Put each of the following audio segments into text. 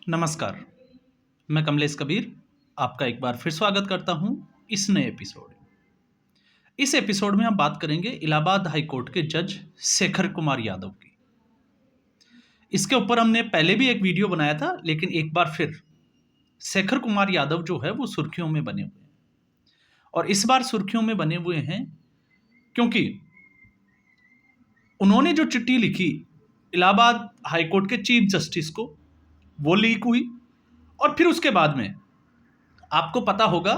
नमस्कार, मैं कमलेश कबीर आपका एक बार फिर स्वागत करता हूं इस नए एपिसोड में। इस एपिसोड में हम बात करेंगे इलाहाबाद हाई कोर्ट के जज शेखर कुमार यादव की। इसके ऊपर हमने पहले भी एक वीडियो बनाया था, लेकिन एक बार फिर शेखर कुमार यादव जो है वो सुर्खियों में बने हुए हैं। और इस बार सुर्खियों में बने हुए हैं क्योंकि उन्होंने जो चिट्ठी लिखी इलाहाबाद हाई कोर्ट के चीफ जस्टिस को, वो लीक हुई। और फिर उसके बाद में आपको पता होगा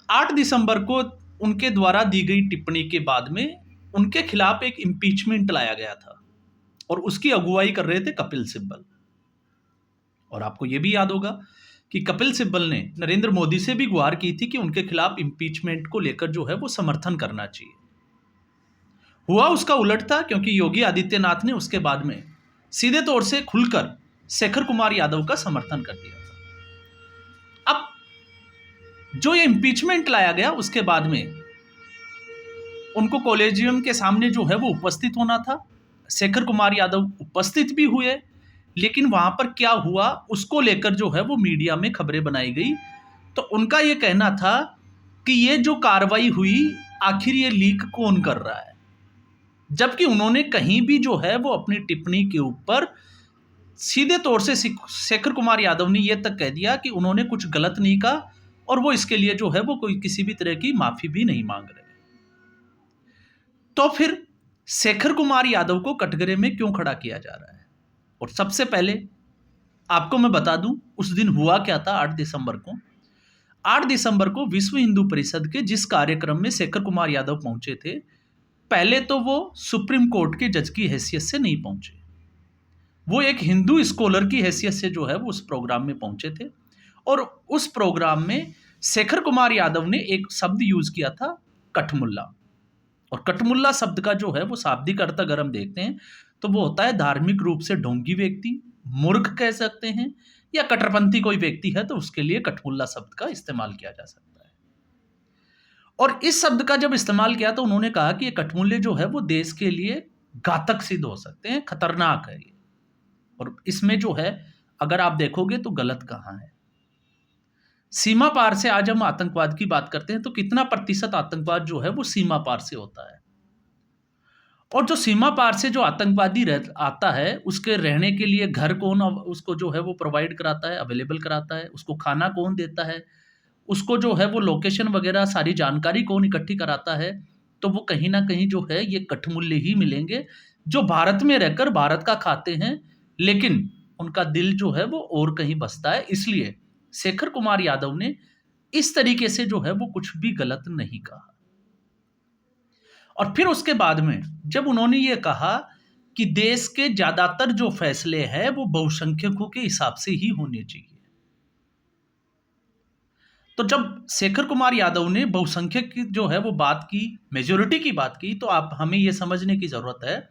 8 दिसंबर को उनके द्वारा दी गई टिप्पणी के बाद में उनके खिलाफ एक इम्पीचमेंट लाया गया था और उसकी अगुवाई कर रहे थे कपिल सिब्बल। और आपको यह भी याद होगा कि कपिल सिब्बल ने नरेंद्र मोदी से भी गुहार की थी कि उनके खिलाफ इम्पीचमेंट को लेकर जो है वो समर्थन करना चाहिए। हुआ उसका उलट था, क्योंकि योगी आदित्यनाथ ने उसके बाद में सीधे तौर से खुलकर शेखर कुमार यादव का समर्थन कर दिया था। अब जो ये इम्पीचमेंट लाया गया उसके बाद में उनको कॉलेजियम के सामने जो है वो उपस्थित होना था। शेखर कुमार यादव उपस्थित भी हुए, लेकिन वहां पर क्या हुआ उसको लेकर जो है वो मीडिया में खबरें बनाई गई। तो उनका ये कहना था कि ये जो कार्रवाई हुई आखिर ये लीक कौन कर रहा है, जबकि उन्होंने कहीं भी जो है वो अपनी टिप्पणी के ऊपर सीधे तौर से शेखर कुमार यादव ने यह तक कह दिया कि उन्होंने कुछ गलत नहीं कहा और वो इसके लिए जो है वो कोई किसी भी तरह की माफी भी नहीं मांग रहे। तो फिर शेखर कुमार यादव को कटघरे में क्यों खड़ा किया जा रहा है? और सबसे पहले आपको मैं बता दूं उस दिन हुआ क्या था। 8 दिसंबर को विश्व हिंदू परिषद के जिस कार्यक्रम में शेखर कुमार यादव पहुंचे थे, पहले तो वो सुप्रीम कोर्ट के जज की हैसियत से नहीं पहुंचे, वो एक हिंदू स्कॉलर की हैसियत से जो है वो उस प्रोग्राम में पहुंचे थे। और उस प्रोग्राम में शेखर कुमार यादव ने एक शब्द यूज किया था, कठमुल्ला। और कठमुल्ला शब्द का जो है वो शाब्दिक अर्थ अगर हम देखते हैं तो वो होता है धार्मिक रूप से ढोंगी व्यक्ति, मूर्ख कह सकते हैं, या कट्टरपंथी कोई व्यक्ति है तो उसके लिए कठमुल्ला शब्द का इस्तेमाल किया जा सकता है। और इस शब्द का जब इस्तेमाल किया तो उन्होंने कहा कि ये कठमुल्ले जो है वो देश के लिए घातक सिद्ध हो सकते हैं, खतरनाक है ये। और इसमें जो है अगर आप देखोगे तो गलत कहाँ है। सीमा पार से आज हम आतंकवाद की बात करते हैं तो कितना प्रतिशत आतंकवाद जो है वो सीमा पार से होता है। और जो सीमा पार से जो आतंकवादी आता है उसके रहने के लिए घर कौन उसको जो है वो प्रोवाइड कराता है, अवेलेबल कराता है, उसको खाना कौन देता है, उसको जो है वो लोकेशन वगैरह सारी जानकारी कौन इकट्ठी कराता है, तो वो कहीं ना कहीं जो है ये कठमुल्ले ही मिलेंगे जो भारत में रहकर भारत का खाते हैं, लेकिन उनका दिल जो है वो और कहीं बसता है। इसलिए शेखर कुमार यादव ने इस तरीके से जो है वो कुछ भी गलत नहीं कहा। और फिर उसके बाद में जब उन्होंने ये कहा कि देश के ज्यादातर जो फैसले हैं वो बहुसंख्यकों के हिसाब से ही होने चाहिए, तो जब शेखर कुमार यादव ने बहुसंख्यक की जो है वो बात की, मेजोरिटी की बात की, तो आप हमें यह समझने की जरूरत है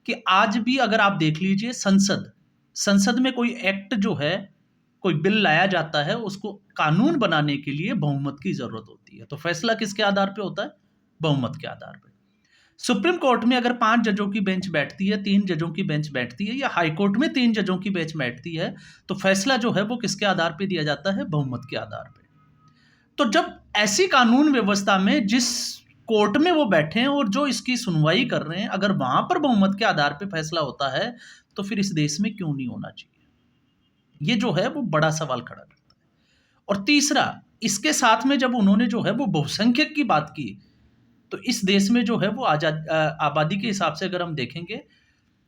कि आज भी अगर आप देख लीजिए संसद में कोई एक्ट जो है, कोई बिल लाया जाता है, उसको कानून बनाने के लिए बहुमत की जरूरत होती है। तो फैसला किसके आधार पे होता है? बहुमत के आधार पे। सुप्रीम कोर्ट में अगर 5 जजों की बेंच बैठती है, 3 जजों की बेंच बैठती है, या हाई कोर्ट में 3 जजों की बेंच बैठती है, तो फैसला जो है वो किसके आधार पे दिया जाता है? बहुमत के आधार पे। तो जब ऐसी कानून व्यवस्था में जिस कोर्ट में वो बैठे हैं और जो इसकी सुनवाई कर रहे हैं, अगर वहां पर बहुमत के आधार पे फैसला होता है तो फिर इस देश में क्यों नहीं होना चाहिए? ये जो है वो बड़ा सवाल खड़ा करता है। और तीसरा, इसके साथ में जब उन्होंने जो है वो बहुसंख्यक की बात की, तो इस देश में जो है वो आबादी के हिसाब से अगर हम देखेंगे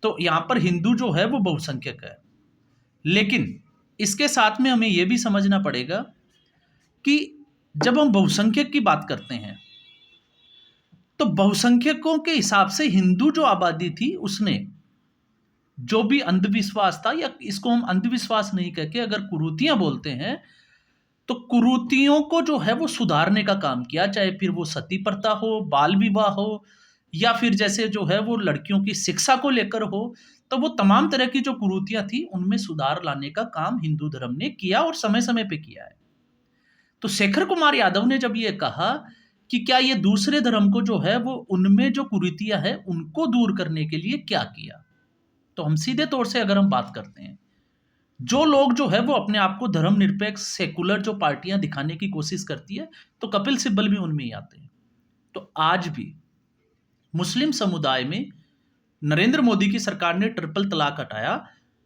तो यहां पर हिंदू जो है वो बहुसंख्यक है, लेकिन इसके साथ में हमें यह भी समझना पड़ेगा कि जब हम बहुसंख्यक की बात करते हैं तो बहुसंख्यकों के हिसाब से हिंदू जो आबादी थी उसने जो भी अंधविश्वास था, या इसको हम अंधविश्वास नहीं कह के अगर कुरीतियां बोलते हैं, तो कुरीतियों को जो है वो सुधारने का काम किया, चाहे फिर वो सती प्रथा हो, बाल विवाह हो, या फिर जैसे जो है वो लड़कियों की शिक्षा को लेकर हो, तो वो तमाम तरह की जो कुरीतियां थी उनमें सुधार लाने का काम हिंदू धर्म ने किया और समय समय पे किया है। तो शेखर कुमार यादव ने जब ये कहा कि क्या ये दूसरे धर्म को जो है वो उनमें जो कुरीतियां हैं उनको दूर करने के लिए क्या किया, तो हम सीधे तौर से अगर हम बात करते हैं, जो लोग जो है वो अपने आप को धर्मनिरपेक्ष सेकुलर जो पार्टियां दिखाने की कोशिश करती है, तो कपिल सिब्बल भी उनमें ही आते हैं। तो आज भी मुस्लिम समुदाय में नरेंद्र मोदी की सरकार ने ट्रिपल तलाक हटाया,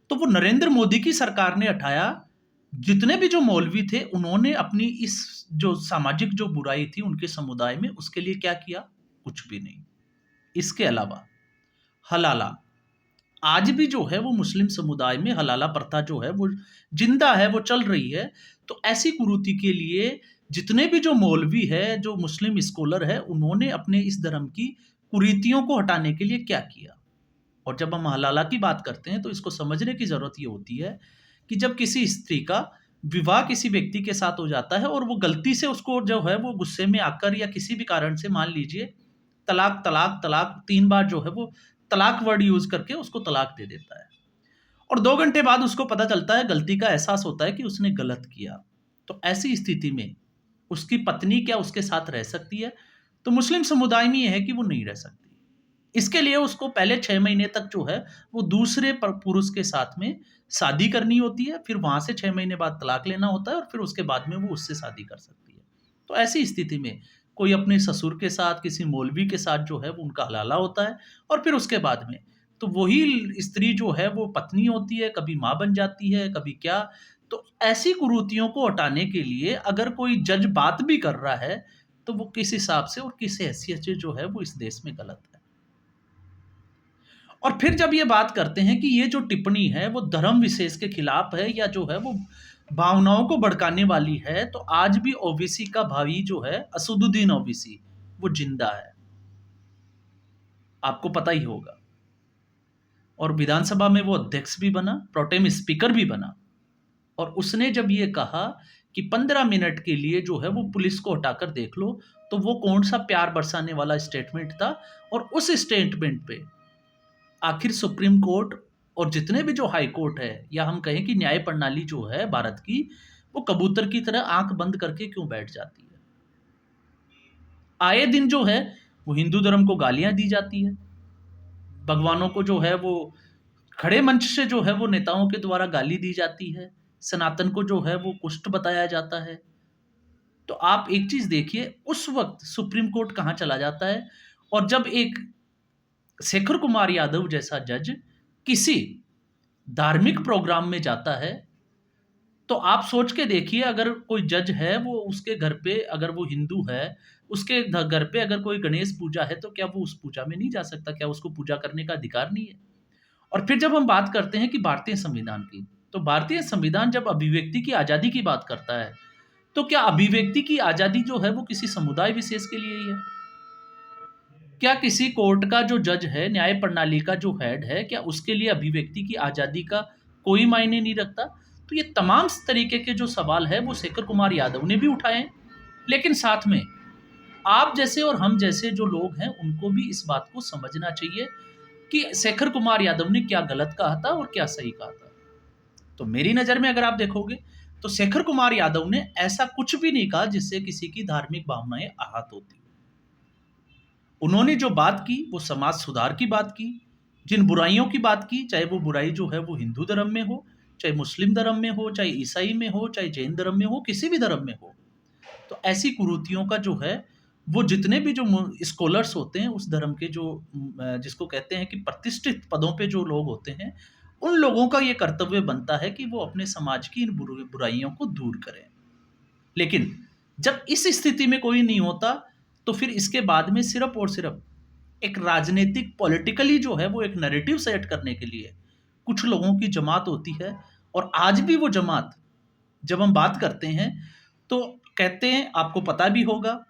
तो वो नरेंद्र मोदी की सरकार ने हटाया। जितने भी जो मौलवी थे उन्होंने अपनी इस जो सामाजिक जो बुराई थी उनके समुदाय में, उसके लिए क्या किया? कुछ भी नहीं। इसके अलावा हलाला, आज भी जो है वो मुस्लिम समुदाय में हलाला प्रथा जो है वो जिंदा है, वो चल रही है। तो ऐसी कुरीति के लिए जितने भी जो मौलवी है, जो मुस्लिम स्कॉलर है, उन्होंने अपने इस धर्म की कुरीतियों को हटाने के लिए क्या किया। और जब हम हलाला की बात करते हैं तो इसको समझने की ज़रूरत ये होती है कि जब किसी स्त्री का विवाह किसी व्यक्ति के साथ हो जाता है और वो गलती से उसको जो है वो गुस्से में आकर या किसी भी कारण से मान लीजिए तलाक तलाक तलाक 3 बार जो है वो तलाक वर्ड यूज़ करके उसको तलाक दे देता है और 2 घंटे बाद उसको पता चलता है, गलती का एहसास होता है कि उसने गलत किया। तो ऐसी स्थिति में उसकी पत्नी क्या उसके साथ रह सकती है? तो मुस्लिम समुदाय में ये है कि वो नहीं रह सकती। इसके लिए उसको पहले 6 महीने तक जो है वो दूसरे पुरुष के साथ में शादी करनी होती है, फिर वहां से 6 महीने बाद तलाक लेना होता है और फिर उसके बाद में वो उससे शादी कर सकती है। तो ऐसी स्थिति में कोई अपने ससुर के साथ, किसी मौलवी के साथ जो है वो उनका हलाला होता है और फिर उसके बाद में तो वही स्त्री जो है वो पत्नी होती है, कभी माँ बन जाती है, कभी क्या। तो ऐसी कुरीतियों को हटाने के लिए अगर कोई जज बात भी कर रहा है तो वो किस हिसाब से और किस हैसियत से जो है वो इस देश में गलत है। और फिर जब ये बात करते हैं कि ये जो टिप्पणी है वो धर्म विशेष के खिलाफ है या जो है वो भावनाओं को भड़काने वाली है, तो आज भी ओबीसी का भाई जो है असदुद्दीन ओवैसी वो जिंदा है, आपको पता ही होगा। और विधानसभा में वो अध्यक्ष भी बना, प्रोटेम स्पीकर भी बना। और उसने जब ये कहा कि 15 मिनट के लिए जो है वो पुलिस को हटाकर देख लो, तो वो कौन सा प्यार बरसाने वाला स्टेटमेंट था। और उस स्टेटमेंट पे आखिर सुप्रीम कोर्ट और जितने भी जो हाई कोर्ट है या हम कहें कि न्याय प्रणाली जो है भारत की, वो कबूतर की तरह आंख बंद करके क्यों बैठ जाती है। आए दिन जो है वो हिंदू धर्म को गालियां दी जाती है, भगवानों को जो है वो खड़े मंच से जो है वो नेताओं के द्वारा गाली दी जाती है, सनातन को जो है वो कुष्ठ बताया जाता है। तो आप एक चीज देखिए, उस वक्त सुप्रीम कोर्ट कहाँ चला जाता है। और जब एक शेखर कुमार यादव जैसा जज किसी धार्मिक प्रोग्राम में जाता है, तो आप सोच के देखिए, अगर कोई जज है वो उसके घर पे, अगर वो हिंदू है, उसके घर पे अगर कोई गणेश पूजा है, तो क्या वो उस पूजा में नहीं जा सकता? क्या उसको पूजा करने का अधिकार नहीं है? और फिर जब हम बात करते हैं कि भारतीय संविधान की, तो भारतीय संविधान जब अभिव्यक्ति की आज़ादी की बात करता है, तो क्या अभिव्यक्ति की आज़ादी जो है वो किसी समुदाय विशेष के लिए ही है? क्या किसी कोर्ट का जो जज है, न्याय प्रणाली का जो हेड है, क्या उसके लिए अभिव्यक्ति की आज़ादी का कोई मायने नहीं रखता? तो ये तमाम तरीके के जो सवाल है वो शेखर कुमार यादव ने भी उठाए हैं। लेकिन साथ में आप जैसे और हम जैसे जो लोग हैं उनको भी इस बात को समझना चाहिए कि शेखर कुमार यादव ने क्या गलत कहा था और क्या सही कहा था। तो मेरी नज़र में अगर आप देखोगे तो शेखर कुमार यादव ने ऐसा कुछ भी नहीं कहा जिससे किसी की धार्मिक भावनाएं आहत होती। उन्होंने जो बात की वो समाज सुधार की बात की, जिन बुराइयों की बात की, चाहे वो बुराई जो है वो हिंदू धर्म में हो, चाहे मुस्लिम धर्म में हो, चाहे ईसाई में हो, चाहे जैन धर्म में हो, किसी भी धर्म में हो। तो ऐसी कुरीतियों का जो है वो जितने भी जो स्कॉलर्स होते हैं उस धर्म के, जो जिसको कहते हैं कि प्रतिष्ठित पदों पे जो लोग होते हैं, उन लोगों का ये कर्तव्य बनता है कि वो अपने समाज की इन बुराइयों को दूर करें। लेकिन जब इस स्थिति में कोई नहीं होता, तो फिर इसके बाद में सिर्फ और सिर्फ एक राजनीतिक पॉलिटिकली जो है वो एक नैरेटिव सेट करने के लिए कुछ लोगों की जमात होती है। और आज भी वो जमात, जब हम बात करते हैं तो कहते हैं, आपको पता भी होगा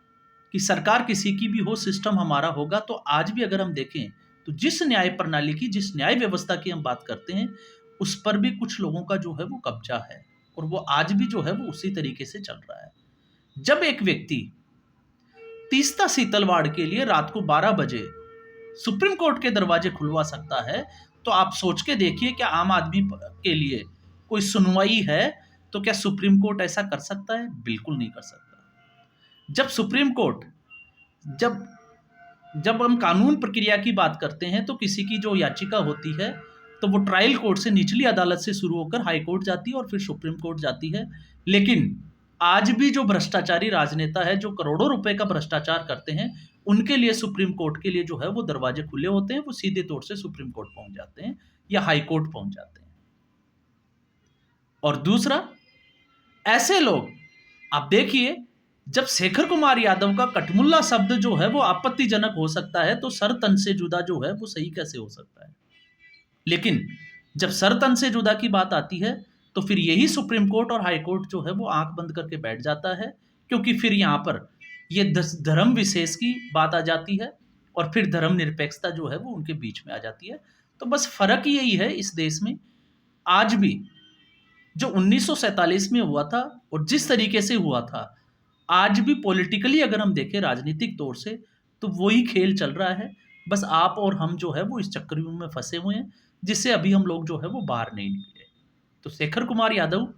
कि सरकार किसी की भी हो, सिस्टम हमारा होगा। तो आज भी अगर हम देखें तो जिस न्याय प्रणाली की, जिस न्याय व्यवस्था की हम बात करते हैं, उस पर भी कुछ लोगों का जो है वो कब्जा है और वो आज भी जो है वो उसी तरीके से चल रहा है। जब एक व्यक्ति तीस्ता सीतलवाड़ के लिए रात को 12 बजे सुप्रीम कोर्ट के दरवाजे खुलवा सकता है, तो आप सोच के देखिए, क्या आम आदमी के लिए कोई सुनवाई है? तो क्या सुप्रीम कोर्ट ऐसा कर सकता है? बिल्कुल नहीं कर सकता। जब सुप्रीम कोर्ट, जब जब हम कानून प्रक्रिया की बात करते हैं तो किसी की जो याचिका होती है तो वो ट्रायल कोर्ट से, निचली अदालत से शुरू होकर हाई कोर्ट जाती है और फिर सुप्रीम कोर्ट जाती है। लेकिन आज भी जो भ्रष्टाचारी राजनेता है, जो करोड़ों रुपए का भ्रष्टाचार करते हैं, उनके लिए सुप्रीम कोर्ट के लिए जो है वो दरवाजे खुले होते हैं, वो सीधे तौर से सुप्रीम कोर्ट पहुंच जाते हैं या हाई कोर्ट पहुंच जाते हैं। और दूसरा, ऐसे लोग, आप देखिए, जब शेखर कुमार यादव का कटमुल्ला शब्द जो है वो आपत्तिजनक हो सकता है, तो सर तन से जुदा जो है वो सही कैसे हो सकता है? लेकिन जब सर तन से जुदा की बात आती है, तो फिर यही सुप्रीम कोर्ट और हाई कोर्ट जो है वो आंख बंद करके बैठ जाता है, क्योंकि फिर यहाँ पर ये धर्म विशेष की बात आ जाती है और फिर धर्म निरपेक्षता जो है वो उनके बीच में आ जाती है। तो बस फर्क यही है इस देश में, आज भी जो 1947 में हुआ था और जिस तरीके से हुआ था, आज भी पॉलिटिकली अगर हम देखें, राजनीतिक तौर से, तो वही खेल चल रहा है। बस आप और हम जो है वो इस चक्रव्यूह में फंसे हुए हैं, जिससे अभी हम लोग जो है वो बाहर नहीं निकले। तो शेखर कुमार यादव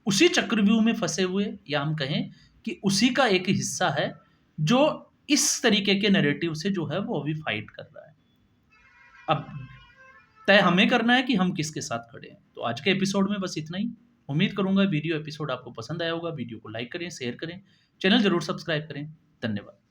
उसी चक्रव्यूह में फंसे हुए, या हम कहें कि उसी का एक हिस्सा है, जो इस तरीके के नैरेटिव से जो है वो अभी फाइट कर रहा है। अब तय हमें करना है कि हम किसके साथ खड़े हैं। तो आज के एपिसोड में बस इतना ही। उम्मीद करूंगा वीडियो एपिसोड आपको पसंद आया होगा। वीडियो को लाइक करें, शेयर करें, चैनल जरूर सब्सक्राइब करें। धन्यवाद।